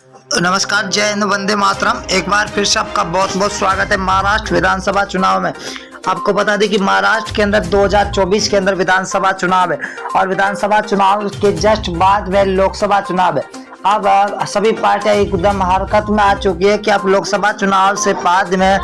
नमस्कार, जय हिंद, वंदे मातरम। एक बार फिर से आपका बहुत बहुत स्वागत है महाराष्ट्र विधानसभा चुनाव में। आपको बता दें कि महाराष्ट्र के अंदर 2024 के अंदर विधानसभा चुनाव है और विधानसभा चुनाव के जस्ट बाद में लोकसभा चुनाव है। अब सभी पार्टियां एकदम हरकत में आ चुकी है कि अब लोकसभा चुनाव से बाद में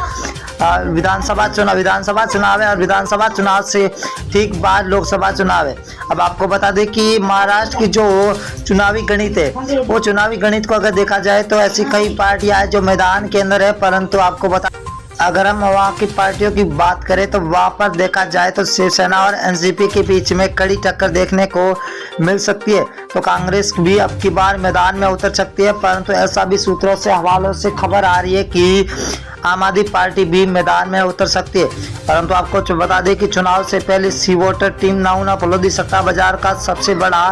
विधानसभा चुनाव है और विधानसभा चुनाव से ठीक बाद लोकसभा चुनाव है। अब आपको बता दें कि महाराष्ट्र की जो चुनावी गणित है, वो चुनावी गणित को अगर देखा जाए तो ऐसी कई पार्टियां हैं जो मैदान के अंदर है, परंतु आपको बता अगर हम वहाँ की पार्टियों की बात करें तो वहाँ पर देखा जाए तो शिवसेना और एनसीपी के बीच में कड़ी टक्कर देखने को मिल सकती है। तो कांग्रेस भी अब की बार मैदान में उतर सकती है, परंतु ऐसा भी सूत्रों से हवालों से खबर आ रही है कि आम आदमी पार्टी भी मैदान में उतर सकती है। परंतु आपको बता दें कि चुनाव से पहले सी वोटर टीम नाउना फलोदी सट्टा बाजार का सबसे बड़ा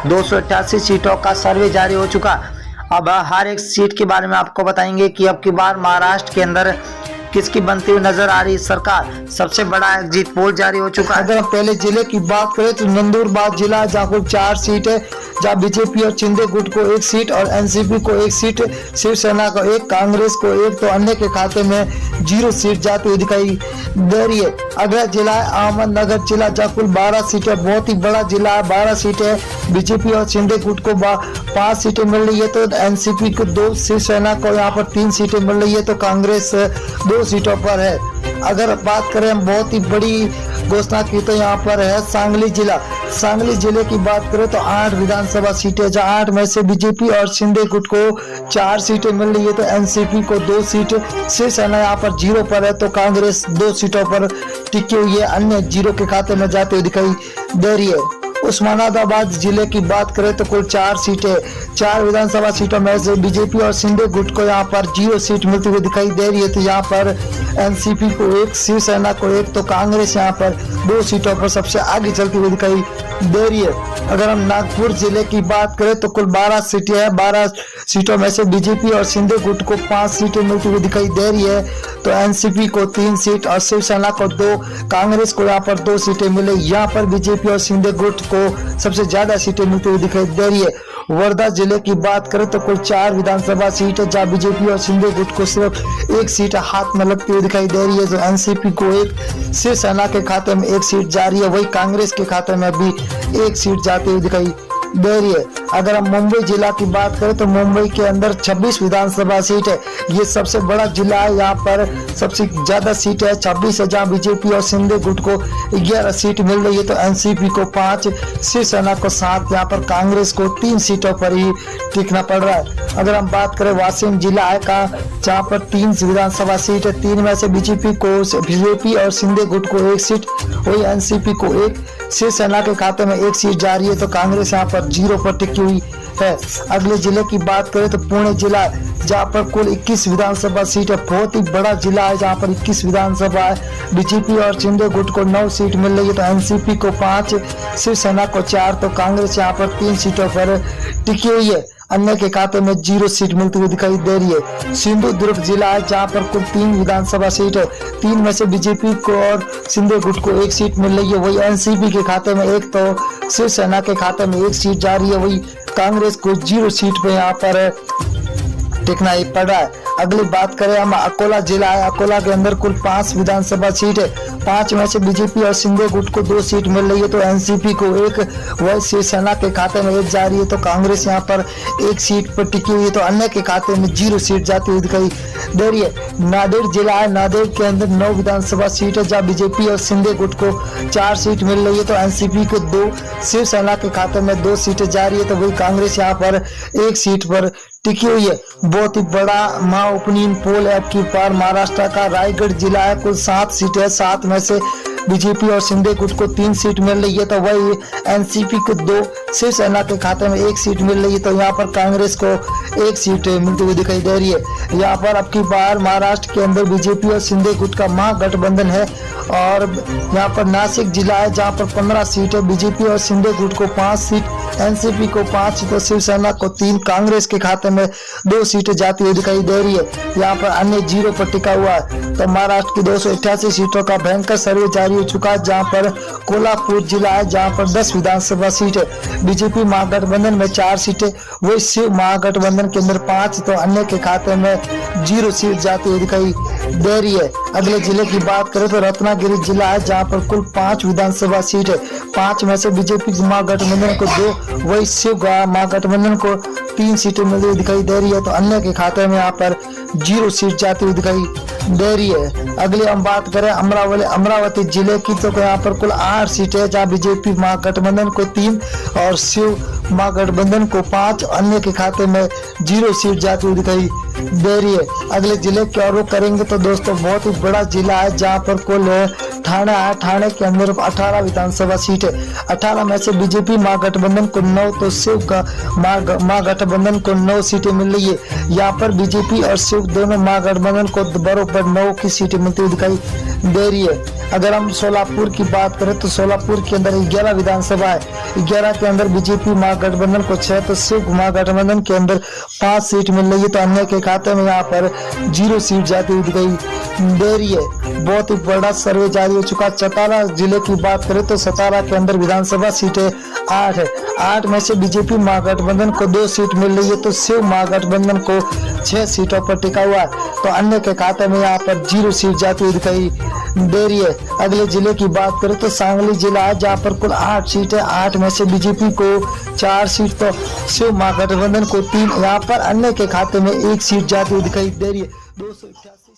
288 सीटों का सर्वे जारी हो चुका। अब हर एक सीट के बारे में आपको बताएंगे कि अब की बार महाराष्ट्र के अंदर किसकी बनती हुई नजर आ रही सरकार। सबसे बड़ा एग्जिट पोल जारी हो चुका है। अगर हम पहले जिले की बात करें तो नंदुरबार जिला जहाँ कुल 4 सीट है, जहाँ बीजेपी और शिंदे गुट को 1 सीट और एनसीपी को 1 सीट, शिवसेना को 1, कांग्रेस को 1, तो अन्य के खाते में 0 सीट जाती हुई दिखाई दे रही है। अगला जिला है अहमदनगर जिला जहाँ कुल 12 सीटें, बहुत ही बड़ा जिला है, 12 सीटें बीजेपी और शिंदे गुट को 5 सीटें मिल रही है, तो एनसीपी को 2, शिवसेना को यहाँ पर 3 सीटें मिल रही है, तो कांग्रेस 2 सीटों पर है। अगर बात करें हम बहुत ही बड़ी घोषणा की तो यहाँ पर है सांगली जिला। सांगली जिले की बात करें तो 8 विधानसभा सीटें, जहाँ 8 में से बीजेपी और शिंदे गुट को 4 सीटें मिल रही है, तो एनसीपी को 2 सीट, शिवसेना यहाँ पर 0 पर है, तो कांग्रेस 2 सीटों पर टिकी हुई है, अन्य 0 के खाते में जाते हुए दिखाई दे रही है। उस्मानाबाद जिले की बात करें तो कुल 4 सीटें, 4 विधानसभा सीटों में से बीजेपी और शिंदे गुट को यहाँ पर 0 सीट मिलती हुई दिखाई दे रही है, तो यहाँ पर एनसीपी को 1, शिवसेना को 1, तो कांग्रेस यहाँ पर 2 सीटों पर सबसे आगे चलती हुई दिखाई दे रही है। अगर हम नागपुर जिले की बात करें तो कुल 12 सीटें हैं, 12 सीटों में से बीजेपी और शिंदे गुट को 5 सीटें मिलती हुई दिखाई दे रही है, तो एनसीपी को 3 सीट और शिवसेना को 2, कांग्रेस को यहाँ पर 2 सीटें मिले। यहाँ पर बीजेपी और शिंदे गुट को सबसे ज्यादा सीटें मिलती हुई दिखाई दे रही है। वर्धा जिले की बात करें तो कुल 4 विधानसभा सीट है, जहाँ बीजेपी और शिंदे गुट को सिर्फ 1 सीट हाथ में लगती हुई दिखाई दे रही है, तो एनसीपी को 1, शिवसेना के खाते में 1 सीट जा रही है, वही कांग्रेस के खाते में भी 1 सीट जाती हुई दिखाई दे रही है। अगर हम मुंबई जिला की बात करें तो मुंबई के अंदर 26 विधानसभा सीट है, ये सबसे बड़ा जिला है, यहाँ पर सबसे ज्यादा सीट है 26 है, जहाँ बीजेपी और शिंदे गुट को 11 सीट मिल रही है, तो एनसीपी को 5, शिवसेना को 7, यहाँ पर कांग्रेस को 3 सीटों पर ही टिकना पड़ रहा है। अगर हम बात करें वाशिम जिला है का, जहाँ पर 3 विधानसभा सीट है, 3 में से बीजेपी और शिंदे गुट को 1 सीट, वही एनसीपी को 1, शिवसेना के खाते में 1 सीट जा रही है, तो कांग्रेस यहाँ पर 0 पर टिकी हुई है। अगले जिले की बात करें तो पुणे जिला, जहाँ पर कुल 21 विधानसभा सीट है, बहुत ही बड़ा जिला है, जहाँ पर 21 विधानसभा है, बीजेपी और शिंदे गुट को 9 सीट मिल रही है, तो एनसीपी को 5, शिवसेना को 4, तो कांग्रेस यहाँ पर 3 सीटों पर टिकी हुई है, अन्य के खाते में 0 सीट मिलती हुई दिखाई दे रही है। सिंधुदुर्ग जिला है, जहाँ पर कुल 3 विधानसभा सीट है, 3 में से बीजेपी को और शिंदे गुट को 1 सीट मिल रही है, वही एनसीपी के खाते में 1, तो शिवसेना के खाते में 1 सीट जा रही है, वही कांग्रेस को 0 सीट पे यहाँ पर टिकना ही पड़ रहा है। अगली बात करें हम अकोला जिला है, अकोला के अंदर कुल 5 विधानसभा सीट है, 5 में से बीजेपी और शिंदे गुट को 2 सीट मिल रही है, तो एनसीपी को 1, वह शिवसेना के खाते में 1 जा रही है, तो कांग्रेस यहाँ पर 1 सीट पर टिकी हुई है, तो अन्य के खाते में 0 सीट जाती हुई दिखाई दे रही है। नांदेड़ जिला है, नांदेड़ के अंदर 9 विधानसभा सीट है, जहाँ बीजेपी और शिंदे गुट को 4 सीट मिल रही है, तो एनसीपी को 2, शिवसेना के खाते में 2 सीटें जा रही है, तो वही कांग्रेस यहाँ पर 1 सीट पर टिकी हुई है। बहुत ही बड़ा महा ओपिनियन पोल है अब की बार महाराष्ट्र का। रायगढ़ जिला है, कुल 7 सीटें है, 7 में से बीजेपी और शिंदे गुट को 3 सीट मिल रही है, तो वही एनसीपी को 2, शिवसेना के खाते में 1 सीट मिल रही है, तो यहाँ पर कांग्रेस को 1 सीट मिलती हुई दिखाई दे रही है। यहाँ पर अब की बार महाराष्ट्र के अंदर बीजेपी और शिंदे गुट का महागठबंधन है, और यहाँ पर नासिक जिला है, जहाँ पर 15 सीट है, बीजेपी और शिंदे गुट को 5 सीट, एनसीपी को 5 तो शिवसेना को 3, कांग्रेस के खाते में 2 सीटें जाती हुई दिखाई दे रही है। यहाँ पर अन्य 0 पर टिका हुआ है। तो महाराष्ट्र की 288 सीटों का भयंकर सर्वे जारी हो चुका है, जहाँ पर कोल्हापुर जिला है जहाँ पर 10 विधानसभा सीट है। बीजेपी महागठबंधन में 4 सीटें, वही शिव महागठबंधन के अंदर 5 तो अन्य के खाते में 0 सीट जाती हुई दिखाई दे रही है। अगले जिले की बात करें तो रत्नागिरी जिला है जहाँ पर कुल 5 विधानसभा सीट है। 5 में से बीजेपी महागठबंधन को 2, वही शिव महागठबंधन को 3 सीटें मिलती हुई दिखाई दे रही है। तो अन्य के खाते में यहाँ पर 0 सीट जाती हुई दिखाई दे रही है। अगली हम बात करें अमरावती जिले की, तो यहाँ पर कुल 8 सीटें जहाँ बीजेपी महागठबंधन को 3 और शिव महागठबंधन को 5, अन्य के खाते में 0 सीट जाती हुई दिखाई दे रही है। अगले जिले की ओर रुख करेंगे तो दोस्तों बहुत ही बड़ा जिला है जहाँ पर कुल ठाणे है। ठाणे के अंदर 18 विधानसभा सीट है। 18 में से बीजेपी महागठबंधन को 9 तो शिव का महागठबंधन को 9 सीटें मिल रही है। यहाँ पर बीजेपी और शिव दोनों महागठबंधन को बराबर 9 की सीटें मिलती हुई दिखाई दे रही है। अगर हम सोलापुर की बात करें तो सोलापुर के अंदर 11 विधानसभा है। 11 के अंदर बीजेपी महागठबंधन को 6 तो शिव महागठबंधन के अंदर 5 सीट मिल रही है। तो अन्य के खाते में यहाँ पर 0 सीट जाती हुई दिखाई दे रही है। बहुत ही बड़ा सर्वे जारी हो चुका। सतारा जिले की बात करें तो सतारा के अंदर विधानसभा सीटें 8 है। 8 में से बीजेपी महागठबंधन को 2 सीट मिल रही है तो शिव महागठबंधन को 6 सीटों पर टिका हुआ है। तो अन्य के खाते में यहाँ पर 0 सीट जाती हुई दिखाई दे रही है। अगले जिले की बात करें तो सांगली जिला है जहाँ पर कुल 8 सीट है। 8 में से बीजेपी को 4 सीट तो शिव महागठबंधन को 3, यहाँ पर अन्य के खाते में 1 सीट जाती हुई दिखाई दे रही है। 288